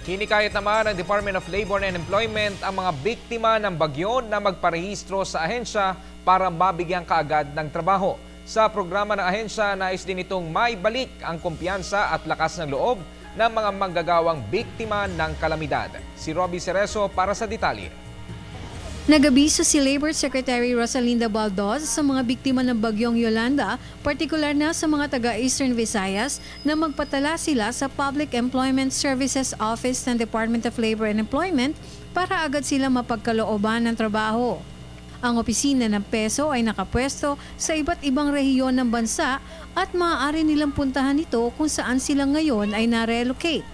Hinikayat naman ng Department of Labor and Employment ang mga biktima ng bagyo na magparehistro sa ahensya para mabigyan kaagad ng trabaho. Sa programa ng ahensya, nais din itong maibalik ang kumpiyansa at lakas ng loob ng mga manggagawang biktima ng kalamidad. Si Robbie Cerezo para sa detalye. Nag-abiso si Labor Secretary Rosalinda Baldoz sa mga biktima ng bagyong Yolanda, partikular na sa mga taga-Eastern Visayas, na magpatala sila sa Public Employment Services Office ng Department of Labor and Employment para agad sila mapagkalooban ng trabaho. Ang opisina ng PESO ay nakapwesto sa iba't ibang rehiyon ng bansa at maaari nilang puntahan ito kung saan sila ngayon ay na-relocate.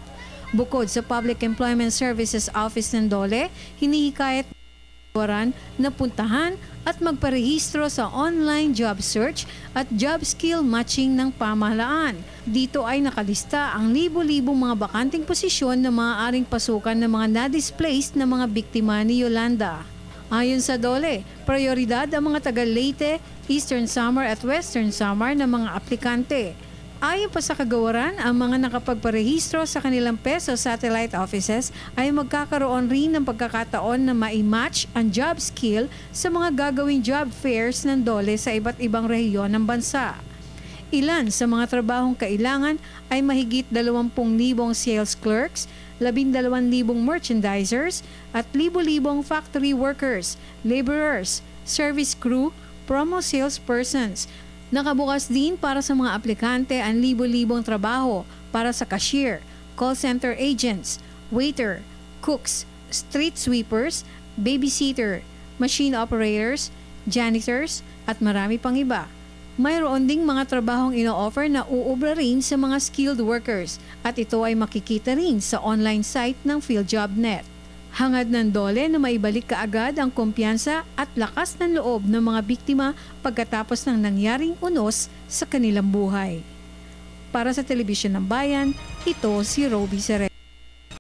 Bukod sa Public Employment Services Office ng DOLE, hinihikayat na puntahan at magparehistro sa online job search at job skill matching ng pamahalaan. Dito ay nakalista ang libo-libong mga bakanting posisyon na maaaring pasukan ng mga na-displaced na mga biktima ni Yolanda. Ayon sa DOLE, prioridad ang mga taga-Leyte, Eastern Samar at Western Samar na mga aplikante. Ayon pa sa kagawaran, ang mga nakapagparehistro sa kanilang PESO satellite offices ay magkakaroon rin ng pagkakataon na ma-match ang job skill sa mga gagawing job fairs ng DOLE sa iba't ibang rehiyon ng bansa. Ilan sa mga trabahong kailangan ay mahigit 20,000 sales clerks, 12,000 merchandisers at libo-libong factory workers, laborers, service crew, promo salespersons. Nakabukas din para sa mga aplikante ang libo-libong trabaho para sa cashier, call center agents, waiter, cooks, street sweepers, babysitter, machine operators, janitors at marami pang iba. Mayroon ding mga trabahong ino-offer na uubra rin sa mga skilled workers at ito ay makikita rin sa online site ng PhilJobNet. Hangad ng DOLE na maibalik kaagad ang kumpiyansa at lakas ng loob ng mga biktima pagkatapos ng nangyaring unos sa kanilang buhay. Para sa Telebisyon ng Bayan, ito si Robbie Cerezo.